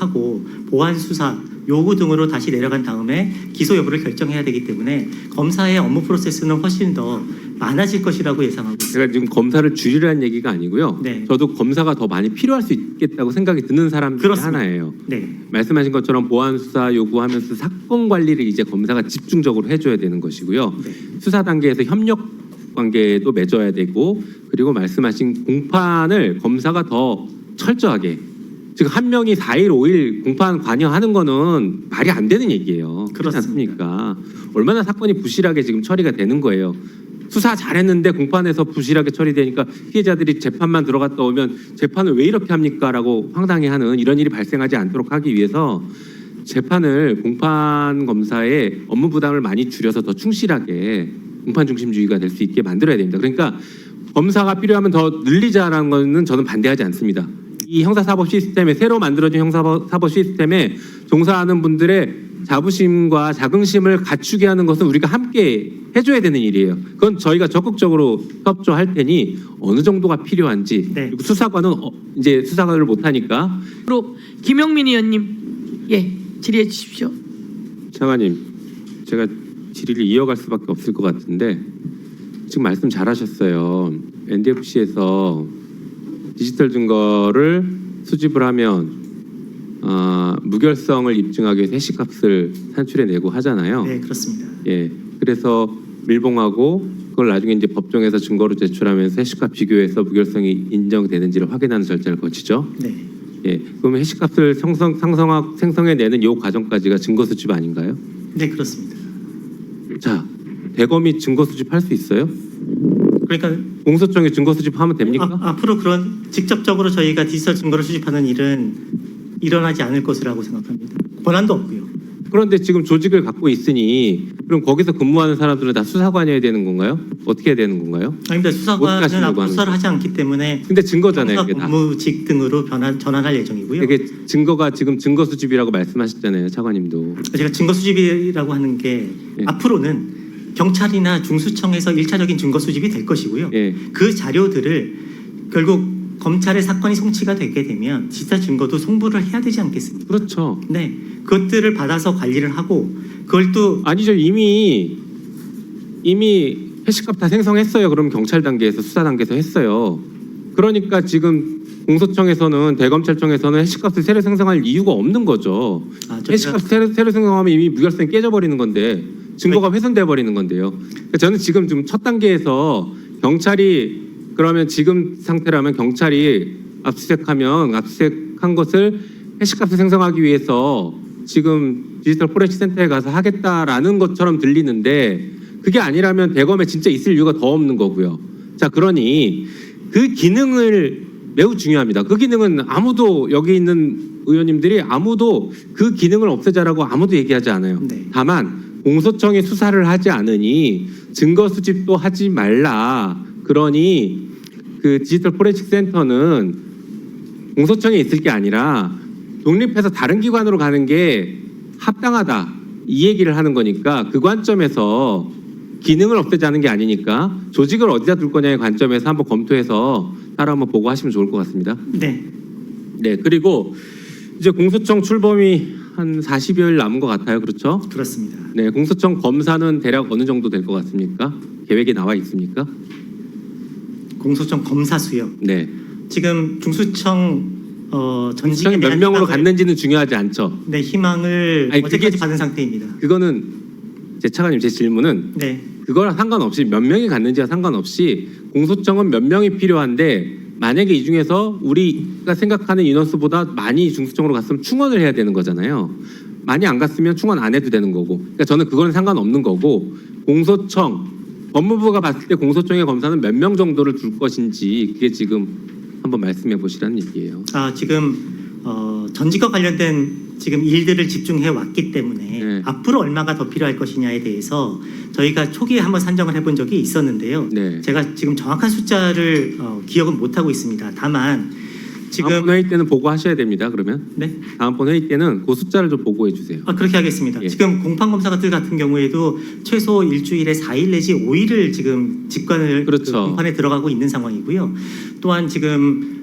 하고 보안 수사 요구 등으로 다시 내려간 다음에 기소 여부를 결정해야 되기 때문에 검사의 업무 프로세스는 훨씬 더 많아질 것이라고 예상하고 있습니다. 제가 지금 검사를 줄이라는 얘기가 아니고요. 네. 저도 검사가 더 많이 필요할 수 있겠다고 생각이 드는 사람 중에 그렇습니다. 하나예요. 네, 말씀하신 것처럼 보안 수사 요구하면서 사건 관리를 이제 검사가 집중적으로 해줘야 되는 것이고요. 네. 수사 단계에서 협력 관계도 맺어야 되고, 그리고 말씀하신 공판을 검사가 더 철저하게, 지금 한 명이 4일, 5일 공판 관여하는 거는 말이 안 되는 얘기예요. 그렇지 그렇습니다. 않습니까? 얼마나 사건이 부실하게 지금 처리가 되는 거예요. 수사 잘했는데 공판에서 부실하게 처리되니까 피해자들이 재판만 들어갔다 오면 재판을 왜 이렇게 합니까? 라고 황당해하는 이런 일이 발생하지 않도록 하기 위해서 재판을 공판 검사의 업무 부담을 많이 줄여서 더 충실하게 공판 중심주의가 될 수 있게 만들어야 됩니다. 그러니까 검사가 필요하면 더 늘리자라는 것은 저는 반대하지 않습니다. 이 형사사법 시스템에, 새로 만들어진 형사사법 시스템에 종사하는 분들의 자부심과 자긍심을 갖추게 하는 것은 우리가 함께 해줘야 되는 일이에요. 그건 저희가 적극적으로 협조할 테니 어느 정도가 필요한지. 네. 그리고 수사관은 이제 수사관을 못하니까. 그리고 김용민 의원님, 예, 질의해 주십시오. 차관님, 제가 질의를 이어갈 수밖에 없을 것 같은데 지금 말씀 잘하셨어요. NDFC에서 디지털 증거를 수집을 하면 무결성을 입증하기 위해서 해시값을 산출해내고 하잖아요. 네, 그렇습니다. 예, 그래서 밀봉하고 그걸 나중에 이제 법정에서 증거로 제출하면서 해시값 비교해서 무결성이 인정되는지를 확인하는 절차를 거치죠. 네, 예, 그러면 해시값을 생성해내는 이 과정까지가 증거 수집 아닌가요? 네, 그렇습니다. 자, 대검이 증거 수집할 수 있어요? 그러니까 공소청에 증거 수집하면 됩니까? 앞으로 그런 직접적으로 저희가 디지털 증거를 수집하는 일은 일어나지 않을 것이라고 생각합니다. 권한도 없고요. 그런데 지금 조직을 갖고 있으니 그럼 거기서 근무하는 사람들은 다 수사관이어야 되는 건가요? 어떻게 해야 되는 건가요? 아닙니다. 수사관은 하시려고 앞으로 하는 수사를 하지 않기 때문에 근데 증거잖아요, 이게 다. 법무직 등으로 전환할 예정이고요. 이게 증거가 지금 증거 수집이라고 말씀하셨잖아요, 차관님도. 제가 증거 수집이라고 하는 게 예. 앞으로는 경찰이나 중수청에서 1차적인 증거 수집이 될 것이고요. 예. 그 자료들을 결국 검찰의 사건이 송치가 되게 되면 디지털 증거도 송부를 해야 되지 않겠습니까? 그렇죠. 네, 그것들을 받아서 관리를 하고 그걸 또 아니죠, 이미 해시값 다 생성했어요. 그럼 경찰 단계에서 수사 단계에서 했어요. 그러니까 지금 공소청에서는 대검찰청에서는 해시값을 새로 생성할 이유가 없는 거죠. 해시값 새로 생성하면 이미 무결성이 깨져버리는 건데 증거가 훼손돼 버리는 건데요. 그러니까 저는 지금 좀 첫 단계에서 경찰이 그러면 지금 상태라면 경찰이 압수수색한 것을 해시값을 생성하기 위해서 지금 디지털 포렌식 센터에 가서 하겠다라는 것처럼 들리는데 그게 아니라면 대검에 진짜 있을 이유가 더 없는 거고요. 자, 그러니 그 기능을 매우 중요합니다. 그 기능은 아무도 여기 있는 의원님들이 아무도 그 기능을 없애자라고 아무도 얘기하지 않아요. 네. 다만 공소청이 수사를 하지 않으니 증거 수집도 하지 말라. 그러니 그 디지털 포렌식 센터는 공소청에 있을 게 아니라 독립해서 다른 기관으로 가는 게 합당하다. 이 얘기를 하는 거니까 그 관점에서 기능을 없애자는 게 아니니까 조직을 어디다 둘 거냐의 관점에서 한번 검토해서 따로 한번 보고 하시면 좋을 것 같습니다. 네, 네, 그리고 이제 공소청 출범이 한 40여일 남은 것 같아요. 그렇죠? 그렇습니다. 네, 공소청 검사는 대략 어느 정도 될 것 같습니까? 계획이 나와 있습니까? 공소청 검사 수요. 네. 지금 중수청 전직에 시청이 몇 대한 명으로 희망을- 갔는지는 중요하지 않죠. 네, 희망을 아니, 어제까지 그게- 받은 상태입니다. 그거는 제 차관님 제 질문은 네, 그거랑 상관없이 몇 명이 갔는지와 상관없이 공소청은 몇 명이 필요한데 만약에 이 중에서 우리가 생각하는 인원수보다 많이 중수청으로 갔으면 충원을 해야 되는 거잖아요. 많이 안 갔으면 충원 안 해도 되는 거고. 그러니까 저는 그거는 상관없는 거고 공소청 법무부가 봤을 때 공소청의 검사는 몇 명 정도를 둘 것인지 그게 지금 한번 말씀해 보시라는 얘기예요. 지금 전직과 관련된 지금 일들을 집중해 왔기 때문에 네. 앞으로 얼마가 더 필요할 것이냐에 대해서 저희가 초기에 한번 산정을 해본 적이 있었는데요. 네. 제가 지금 정확한 숫자를 기억은 못 하고 있습니다. 다만 지금 다음번 회의 때는 보고하셔야 됩니다. 그러면 네, 다음번 회의 때는 그 숫자를 좀 보고해 주세요. 그렇게 하겠습니다. 예. 지금 공판검사들 같은 경우에도 최소 일주일에 4일 내지 5일을 지금 직관을 그렇죠. 그 공판에 들어가고 있는 상황이고요. 또한 지금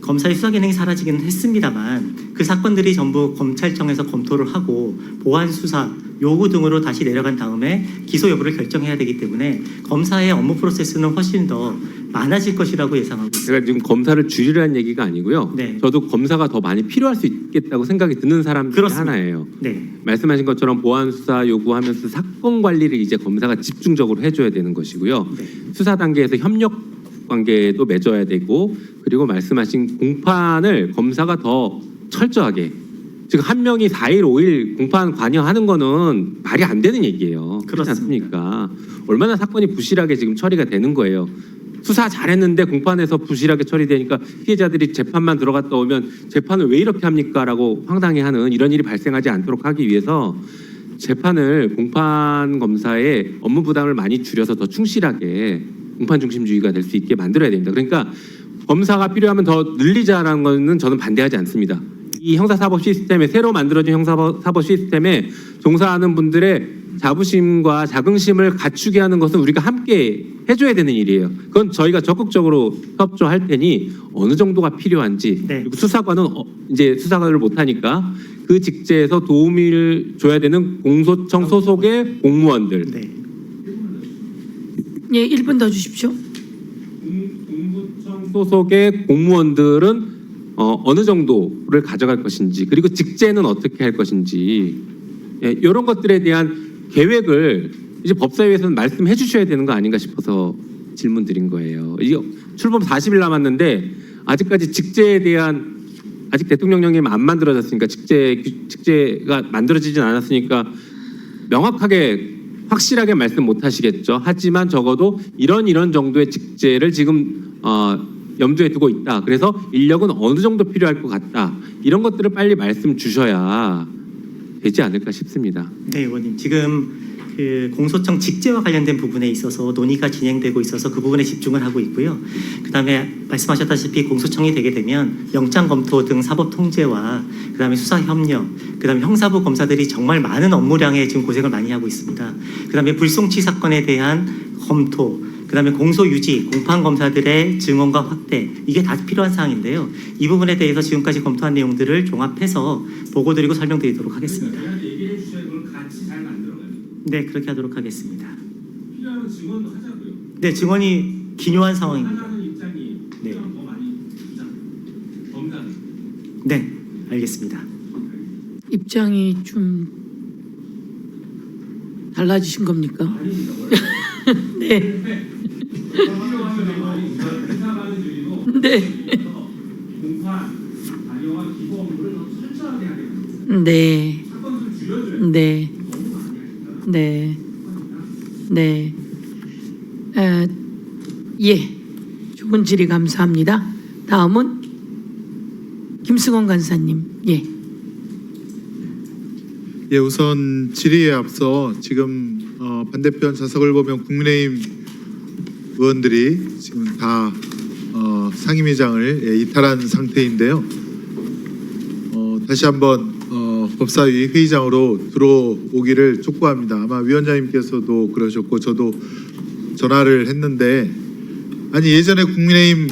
검사의 수사 기능이 사라지기는 했습니다만 그 사건들이 전부 검찰청에서 검토를 하고 보안 수사 요구 등으로 다시 내려간 다음에 기소 여부를 결정해야 되기 때문에 검사의 업무 프로세스는 훨씬 더 많아질 것이라고 예상하고 있습니다. 제가 지금 검사를 줄이라는 얘기가 아니고요. 네. 저도 검사가 더 많이 필요할 수 있겠다고 생각이 드는 사람 중에 그렇습니다. 하나예요. 네. 말씀하신 것처럼 보안 수사 요구하면서 사건 관리를 이제 검사가 집중적으로 해줘야 되는 것이고요. 네. 수사 단계에서 협력 관계도 맺어야 되고, 그리고 말씀하신 공판을 검사가 더 철저하게, 지금 한 명이 4일, 5일 공판 관여하는 거는 말이 안 되는 얘기예요. 그렇지 않습니까? 얼마나 사건이 부실하게 지금 처리가 되는 거예요. 수사 잘했는데 공판에서 부실하게 처리되니까 피해자들이 재판만 들어갔다 오면 재판을 왜 이렇게 합니까? 라고 황당해하는 이런 일이 발생하지 않도록 하기 위해서 재판을 공판 검사의 업무 부담을 많이 줄여서 더 충실하게 공판 중심주의가 될 수 있게 만들어야 됩니다. 그러니까 검사가 필요하면 더 늘리자라는 거는 저는 반대하지 않습니다. 이 형사사법 시스템에, 새로 만들어진 형사사법 시스템에 종사하는 분들의 자부심과 자긍심을 갖추게 하는 것은 우리가 함께 해줘야 되는 일이에요. 그건 저희가 적극적으로 협조할 테니 어느 정도가 필요한지, 네. 그리고 수사관은 이제 수사관을 못하니까 그 직제에서 도움을 줘야 되는 공소청 소속의 공무원들. 네. 예, 1분 더 주십시오. 공소청 소속의 공무원들은 어느 정도를 가져갈 것인지, 그리고 직제는 어떻게 할 것인지, 이런 것들에 대한 계획을 이제 법사위에서는 말씀해 주셔야 되는 거 아닌가 싶어서 질문드린 거예요. 이게 출범 40일 남았는데 아직까지 직제에 대한, 아직 대통령령이 안 만들어졌으니까, 직제가 만들어지진 않았으니까 명확하게 확실하게 말씀 못 하시겠죠. 하지만 적어도 이런 정도의 직제를 지금 염두에 두고 있다. 그래서 인력은 어느 정도 필요할 것 같다. 이런 것들을 빨리 말씀 주셔야 되지 않을까 싶습니다. 네, 의원님. 지금 그 공소청 직제와 관련된 부분에 있어서 논의가 진행되고 있어서 그 부분에 집중을 하고 있고요. 그다음에 말씀하셨다시피 공소청이 되게 되면 영장 검토 등 사법 통제와 그다음에 수사 협력, 그다음에 형사부 검사들이 정말 많은 업무량에 지금 고생을 많이 하고 있습니다. 그다음에 불송치 사건에 대한 검토, 그다음에 공소 유지, 공판 검사들의 증언과 확대, 이게 다 필요한 사항인데요. 이 부분에 대해서 지금까지 검토한 내용들을 종합해서 보고드리고 설명드리도록 하겠습니다. 얘기해 주셔야 그걸 같이 잘 만들어가요. 네, 그렇게 하도록 하겠습니다. 필요하면 증언도 하자고요. 네, 증언이 기묘한 상황입니다. 하자는 입장이 네. 더 많이 주자. 검사는. 네, 알겠습니다. 입장이 좀 달라지신 겁니까? 아닙니다. 네. 네. 공판, 관여와 기소 업무를 더 철저하게 하게 됩니다. 네. 사건 수를 줄여줘야 네. 너무 많이 하니까. 네. 네. 예. 좋은 질의 감사합니다. 다음은 김승원 간사님. 예. 예, 우선 질의에 앞서 지금 반대편 좌석을 보면 국민의힘 의원들이 지금 다 상임위장을 이탈한 상태인데요. 다시 한번 법사위 회의장으로 들어오기를 촉구합니다. 아마 위원장님께서도 그러셨고 저도 전화를 했는데, 아니 예전에 국민의힘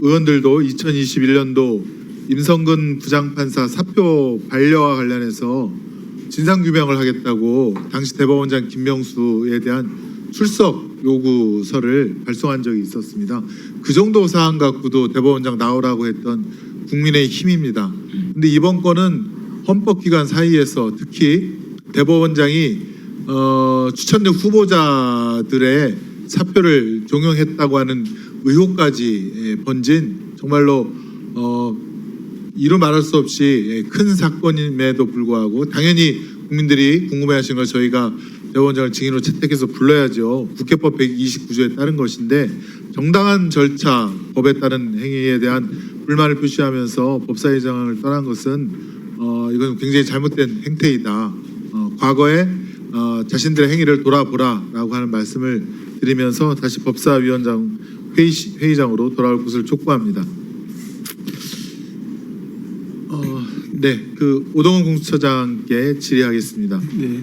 의원들도 2021년도 임성근 부장판사 사표 반려와 관련해서 진상규명을 하겠다고 당시 대법원장 김명수에 대한 출석 요구서를 발송한 적이 있었습니다. 그 정도 사안 갖고도 대법원장 나오라고 했던 국민의 힘입니다. 근데 이번 건은 헌법기관 사이에서 특히 대법원장이 추천력 후보자들의 사표를 종용했다고 하는 의혹까지 번진 정말로 이루 말할 수 없이 큰 사건임에도 불구하고 당연히 국민들이 궁금해하시는 걸 저희가 대법원장을 증인으로 채택해서 불러야죠. 국회법 129조에 따른 것인데 정당한 절차, 법에 따른 행위에 대한 불만을 표시하면서 법사위장을 떠난 것은 이건 굉장히 잘못된 행태이다. 과거에 자신들의 행위를 돌아보라라고 하는 말씀을 드리면서 다시 법사위원장 회의장으로 돌아올 것을 촉구합니다. 네, 그 오동훈 공수처장께 질의하겠습니다. 네.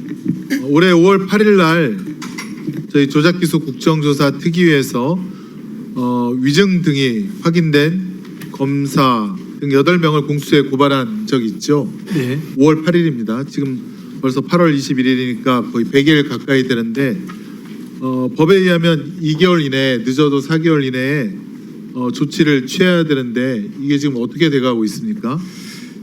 올해 5월 8일 날 저희 조작기소 국정조사 특위에서 위증 등이 확인된 검사 등 8명을 공수처에 고발한 적이 있죠. 네. 5월 8일입니다. 지금 벌써 8월 21일이니까 거의 100일 가까이 되는데 법에 의하면 2개월 이내 늦어도 4개월 이내에 조치를 취해야 되는데 이게 지금 어떻게 돼가고 있습니까?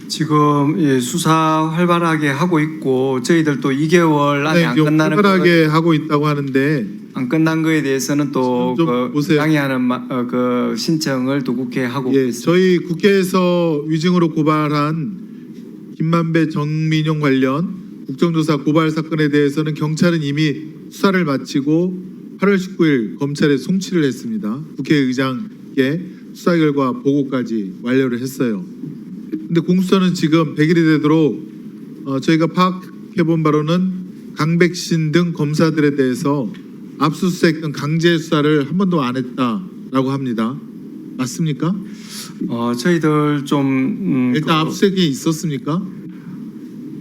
지금 예, 수사 활발하게 하고 있고 저희들도 2개월 안에 안 좀 끝나는 활발하게 하고 있다고 하는데 안 끝난 거에 대해서는 또 좀 그 보세요. 양해하는 그 신청을 또 국회에 하고 예, 있습니다. 저희 국회에서 위증으로 고발한 김만배 정민용 관련 국정조사 고발 사건에 대해서는 경찰은 이미 수사를 마치고 8월 19일 검찰에 송치를 했습니다. 국회의장께 수사 결과 보고까지 완료를 했어요. 근데 공수처는 지금 100일이 되도록 저희가 파악해본 바로는 강백신 등 검사들에 대해서 압수수색 등 강제 수사를 한 번도 안 했다라고 합니다. 맞습니까? 저희들 좀 일단 압수수색이 있었습니까?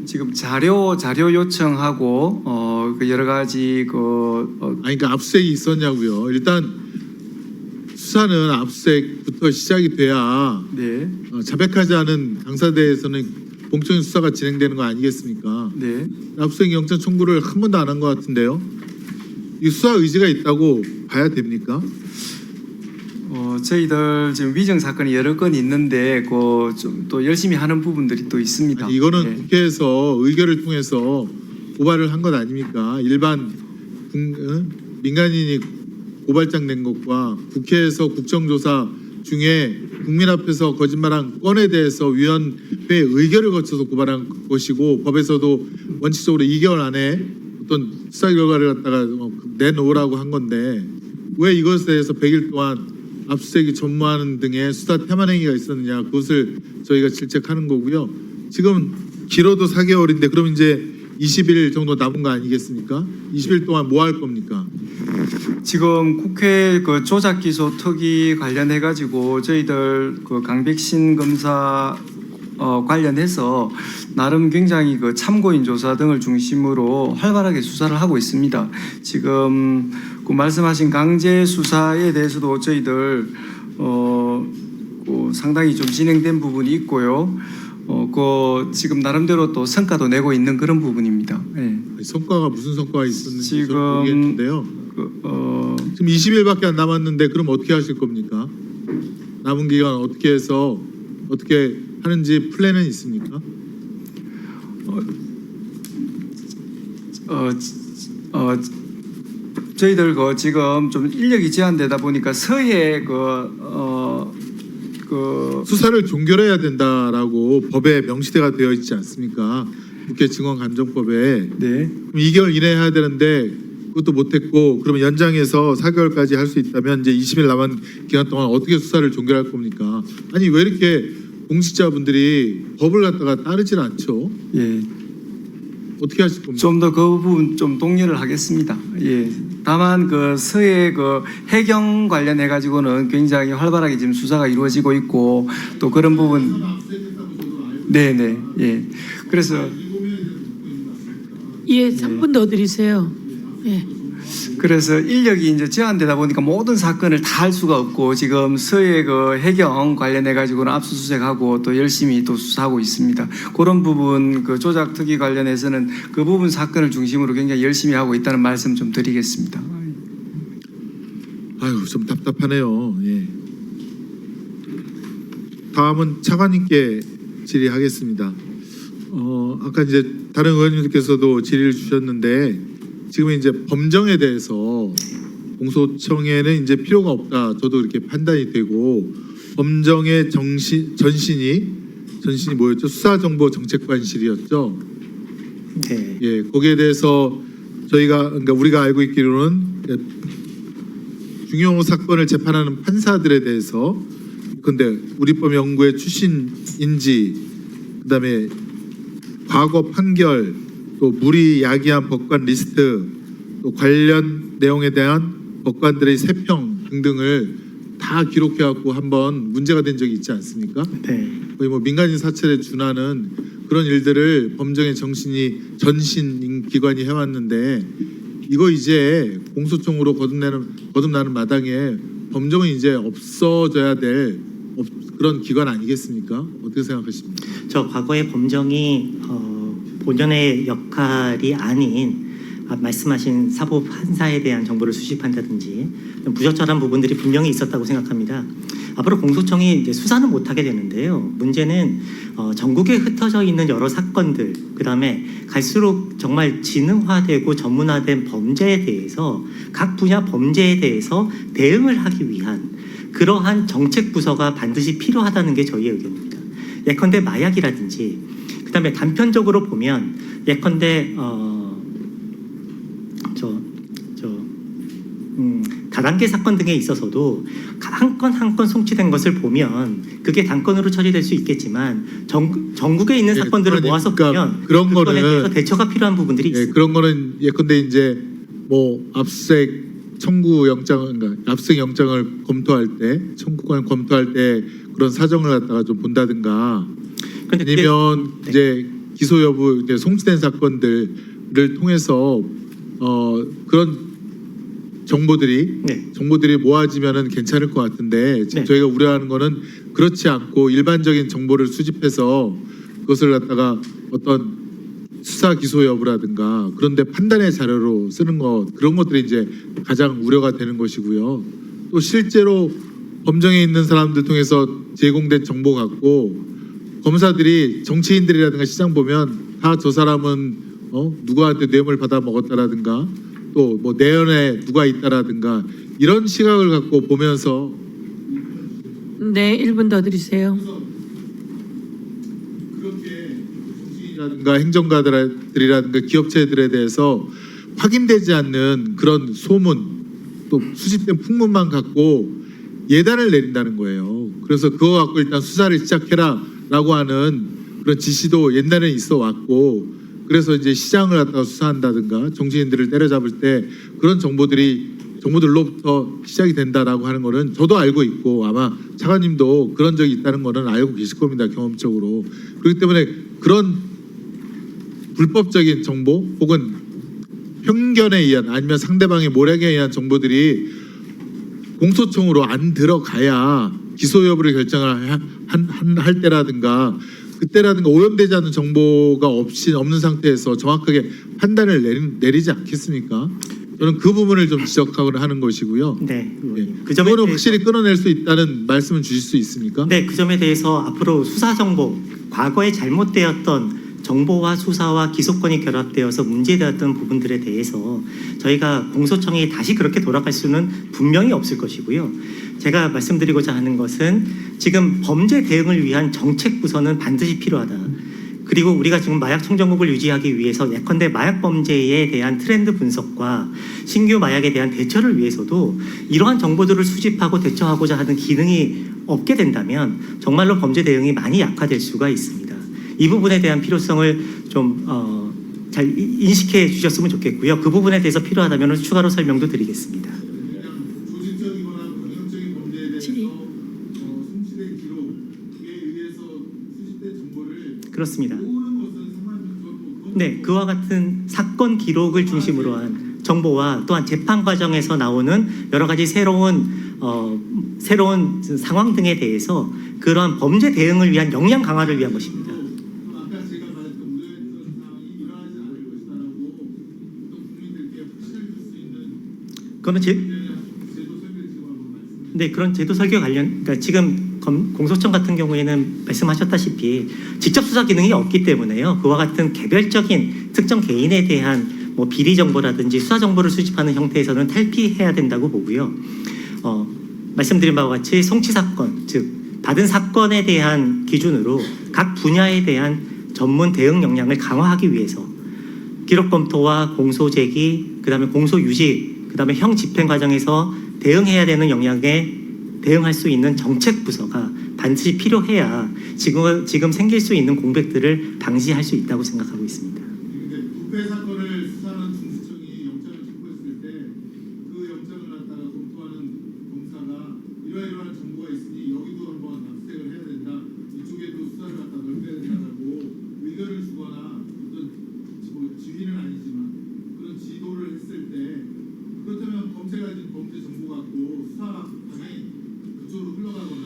지금 자료 요청하고 그 여러 가지 아니 그러니까 압수수색이 있었냐고요. 일단 수사는 압수수색부터 시작이 돼야 네, 자백하지 않은 당사자에서는 공적인 수사가 진행되는 거 아니겠습니까? 네. 압수수색 영장 청구를 한 번도 안 한 것 같은데요. 이 수사 의지가 있다고 봐야 됩니까? 저희들 지금 위증 사건이 여러 건 있는데 그 좀 또 열심히 하는 부분들이 또 있습니다. 아니, 이거는 네. 국회에서 의결을 통해서 고발을 한 것 아닙니까? 일반 민간인이 고발장 낸 것과 국회에서 국정조사 중에 국민 앞에서 거짓말한 건에 대해서 위원회 의결을 거쳐서 고발한 것이고 법에서도 원칙적으로 2개월 안에 어떤 수사 결과를 갖다가 내놓으라고 한 건데 왜 이것에 대해서 100일 동안 압수수색이 전무하는 등의 수사 태만 행위가 있었느냐 그것을 저희가 질책하는 거고요. 지금 길어도 4개월인데 그럼 이제 20일 정도 남은 거 아니겠습니까? 20일 동안 뭐 할 겁니까? 지금 국회 그 조작 기소 특위 관련해 가지고 저희들 그 강백신 검사 관련해서 나름 굉장히 그 참고인 조사 등을 중심으로 활발하게 수사를 하고 있습니다. 지금 그 말씀하신 강제 수사에 대해서도 저희들 그 상당히 좀 진행된 부분이 있고요. 그 지금 나름대로 또 성과도 내고 있는 그런 부분입니다. 예. 성과가 무슨 성과가 있었는지 지금 저는 모르겠는데요. 지금 20일밖에 안 남았는데 그럼 어떻게 하실 겁니까? 남은 기간 어떻게 해서 어떻게 하는지 플랜은 있습니까? 저희들 그 지금 좀 인력이 제한되다 보니까 서해 수사를 종결해야 된다라고 법에 명시되가 되어 있지 않습니까? 국회 증언감정법에 네. 그럼 2개월 이내에 해야 되는데 그것도 못했고 그러면 연장해서 4개월까지 할 수 있다면 이제 20일 남은 기간 동안 어떻게 수사를 종결할 겁니까? 아니 왜 이렇게 공직자분들이 법을 갖다가 따르질 않죠? 예. 어떻게 하실 겁니까? 좀 더 그 부분 좀 독려를 하겠습니다. 예. 다만 그 서해 그 해경 관련해 가지고는 굉장히 활발하게 지금 수사가 이루어지고 있고 또 그런 부분. 네네. 예. 그래서 예, 3분 더 드리세요. 예. 그래서 인력이 이제 제한되다 보니까 모든 사건을 다 할 수가 없고 지금 서해 그 해경 관련해 가지고는 압수수색하고 또 열심히 또 수사하고 있습니다. 그런 부분 그 조작 특위 관련해서는 그 부분 사건을 중심으로 굉장히 열심히 하고 있다는 말씀 좀 드리겠습니다. 아유 좀 답답하네요. 예. 다음은 차관님께 질의하겠습니다. 아까 이제 다른 의원님들께서도 질의를 주셨는데 지금 이제 범정에 대해서 공소청에는 이제 필요가 없다. 저도 이렇게 판단이 되고 범정의 전신이 뭐였죠? 수사정보정책관실이었죠. 네. 예, 거기에 대해서 그러니까 우리가 알고 있기로는 중요 사건을 재판하는 판사들에 대해서 근데 우리법 연구회 출신인지 그다음에 과거 판결 또 무리 야기한 법관 리스트 또 관련 내용에 대한 법관들의 세평 등등을 다 기록해 갖고 한번 문제가 된 적이 있지 않습니까? 네. 거의 뭐 민간인 사찰에 준하는 그런 일들을 범정의 전신 기관이 해왔는데 이거 이제 공소청으로 거듭나는 마당에 범정은 이제 없어져야 될 그런 기관 아니겠습니까? 어떻게 생각하십니까? 저 과거의 범정이 본연의 역할이 아닌 말씀하신 사법 판사에 대한 정보를 수집한다든지 부적절한 부분들이 분명히 있었다고 생각합니다. 앞으로 공소청이 이제 수사는 못하게 되는데요. 문제는 전국에 흩어져 있는 여러 사건들, 그다음에 갈수록 정말 지능화되고 전문화된 범죄에 대해서 각 분야 범죄에 대해서 대응을 하기 위한 그러한 정책 부서가 반드시 필요하다는 게 저희의 의견입니다. 예컨대 마약이라든지, 그다음에 단편적으로 보면 예컨대 다단계 사건 등에 있어서도 한 건 한 건 송치된 것을 보면 그게 단건으로 처리될 수 있겠지만 전국에 있는 네, 사건들을 모아서 그러니까 보면 그런 그 건에 거는 대해서 대처가 필요한 부분들이 예, 있습니다. 그런 거는 예컨대 이제 뭐 압수수색 청구 영장, 그러니까 압수수색 영장을 검토할 때, 청구권을 검토할 때 그런 사정을 갖다가 좀 본다든가, 그런데 그게- 아니면 네. 이제 기소 여부, 이제 송치된 사건들을 통해서 그런 네. 정보들이 모아지면은 괜찮을 것 같은데 지금 네. 저희가 우려하는 거는 그렇지 않고 일반적인 정보를 수집해서 그것을 갖다가 어떤 수사 기소 여부라든가 그런데 판단의 자료로 쓰는 것, 그런 것들이 이제 가장 우려가 되는 것이고요. 또 실제로 범정에 있는 사람들 통해서 제공된 정보 갖고 검사들이 정치인들이라든가 시장 보면 다 저 사람은 누구한테 뇌물 받아 먹었다라든가 또 뭐 내연에 누가 있다라든가 이런 시각을 갖고 보면서 네, 1분 더 드리세요. 그렇게 정치인이라든가 행정가들이라든가 기업체들에 대해서 확인되지 않는 그런 소문 또 수집된 풍문만 갖고 예단을 내린다는 거예요. 그래서 그거 갖고 일단 수사를 시작해라라고 하는 그런 지시도 옛날에 있어 왔고, 그래서 이제 시장을 갖다가 수사한다든가 정치인들을 때려잡을 때 그런 정보들로부터 시작이 된다라고 하는 거는 저도 알고 있고 아마 차관님도 그런 적이 있다는 거는 알고 계실 겁니다, 경험적으로. 그렇기 때문에 그런 불법적인 정보 혹은 편견에 의한 아니면 상대방의 모략에 의한 정보들이 공소청으로 안 들어가야 기소 여부를 결정을 할 때라든가 그때라든가 오염되지 않은 정보가 없는 상태에서 정확하게 판단을 내리지 않겠습니까? 저는 그 부분을 좀 지적하거나 하는 것이고요. 네, 예. 그 점에 그거는 대해서- 확실히 끊어낼 수 있다는 말씀을 주실 수 있습니까? 네, 그 점에 대해서 앞으로 수사 정보, 과거에 잘못되었던 정보와 수사와 기소권이 결합되어서 문제되었던 부분들에 대해서 저희가 공소청이 다시 그렇게 돌아갈 수는 분명히 없을 것이고요. 제가 말씀드리고자 하는 것은 지금 범죄 대응을 위한 정책 부서는 반드시 필요하다. 그리고 우리가 지금 마약 청정국을 유지하기 위해서 예컨대 마약 범죄에 대한 트렌드 분석과 신규 마약에 대한 대처를 위해서도 이러한 정보들을 수집하고 대처하고자 하는 기능이 없게 된다면 정말로 범죄 대응이 많이 약화될 수가 있습니다. 이 부분에 대한 필요성을 좀 잘 인식해 주셨으면 좋겠고요. 그 부분에 대해서 필요하다면 추가로 설명도 드리겠습니다. 조직적이거나 강력적인 범죄에 대해서 송치된 기록에 의해서 수집된 정보를 그렇습니다. 모으는 것은 상관없고 네, 그와 같은 사건 기록을 중심으로 한 정보와 또한 재판 과정에서 나오는 여러 가지 새로운 상황 등에 대해서 그러한 범죄 대응을 위한 역량 강화를 위한 것입니다. 아까 제가 말했던 우려했던 상황이 일어나지 않을 것이다라고 어떤 국민들께 확신을 줄 수 있는 그거는 제도 설계 지금 한번 말씀. 네, 그런 제도 설계 관련, 그러니까 지금 공소청 같은 경우에는 말씀하셨다시피 직접 수사 기능이 없기 때문에요. 그와 같은 개별적인 특정 개인에 대한 뭐 비리 정보라든지 수사 정보를 수집하는 형태에서는 탈피해야 된다고 보고요. 말씀드린 바와 같이 송치 사건, 즉 받은 사건에 대한 기준으로 각 분야에 대한 전문 대응 역량을 강화하기 위해서 기록 검토와 공소 제기, 그다음에 공소 유지, 그다음에 형 집행 과정에서 대응해야 되는 역량에 대응할 수 있는 정책 부서가 반드시 필요해야 지금 생길 수 있는 공백들을 방지할 수 있다고 생각하고 있습니다. 근데 부패 사건을 수사하는 중수청이 영장을 청구했을 때 그 영장을 갖다가 검토하는 검사가 이러이러한 정보가 있으니 여기도 한번 압수색을 해야 된다. 이쪽에도 수사를 갖다 넓혀야 된다라고 의견을 주거나 어떤 지휘는 아니지만 그런 지도를 했을 때 그렇다면 검찰이 가진 범죄 정보 갖고 수사 방향이 그쪽으로 흘러가거나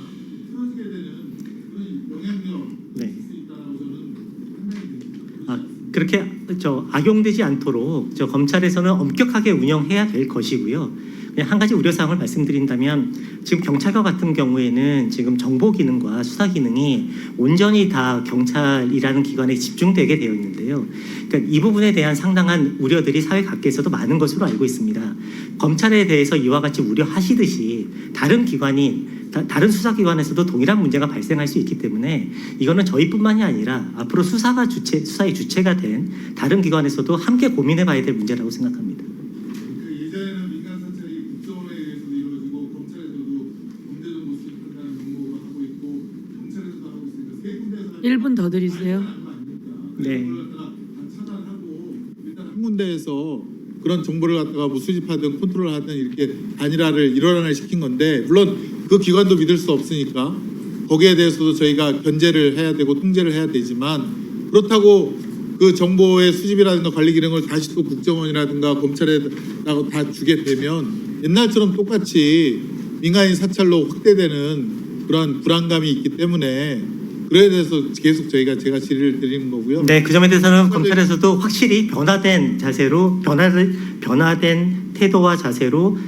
틀어지게 되는 그렇게 악용되지 않도록 검찰에서는 엄격하게 운영해야 될 것이고요. 그냥 한 가지 우려사항을 말씀드린다면 지금 경찰과 같은 경우에는 지금 정보 기능과 수사 기능이 온전히 다 경찰이라는 기관에 집중되게 되어 있는데요. 그러니까 이 부분에 대한 상당한 우려들이 사회 각계에서도 많은 것으로 알고 있습니다. 검찰에 대해서 이와 같이 우려하시듯이 다른 수사기관에서도 동일한 문제가 발생할 수 있기 때문에 이거는 저희뿐만이 아니라 앞으로 수사의 주체가 된 다른 기관에서도 함께 고민해봐야 될 문제라고 생각합니다. 예전에는 민간 사찰이 국정원에 의해서도 이루어지고 검찰에서도 범죄정보 수집한다는 정보가 하고 있고 경찰에서도 하고 있으니까 세 군데에서 1분 더 드리세요. 네. 차단하고 일단 한 군데에서 그런 정보를 갖다가 뭐 수집하든 컨트롤하든 이렇게 일원화를 시킨 건데 물론 그 기관도 믿을 수 없으니까 거기에 대해서도 저희가 견제를 해야 되고 통제를 해야 되지만 그렇다고 그 정보의 수집이라든가 관리 기능을 다시 또 국정원이라든가 검찰에 다 주게 되면 옛날처럼 똑같이 민간인 사찰로 확대되는 그런 불안감이 있기 때문에 그에 대해서 계속 제가 질의를 드리는 거고요. 네, 그 점에 대해서는 검찰에서도 확실히 변화된 자세로 변화된 태도와 자세로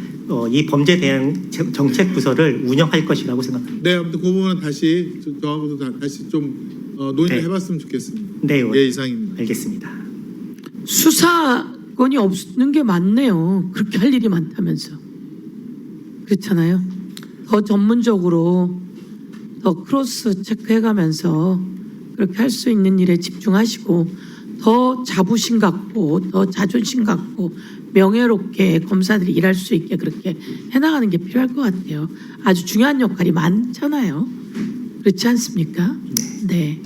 이 범죄 대응 정책 부서를 운영할 것이라고 생각합니다. 네, 아무튼 그 부분은 다시 저하고도 다시 좀 논의를 네. 해봤으면 좋겠습니다. 네, 예, 이상입니다. 알겠습니다. 수사권이 없는 게 맞네요. 그렇게 할 일이 많다면서. 그렇잖아요. 더 전문적으로 더 크로스 체크해가면서 그렇게 할 수 있는 일에 집중하시고 더 자부심 갖고 더 자존심 갖고 명예롭게 검사들이 일할 수 있게 그렇게 해나가는 게 필요할 것 같아요. 아주 중요한 역할이 많잖아요. 그렇지 않습니까? 네.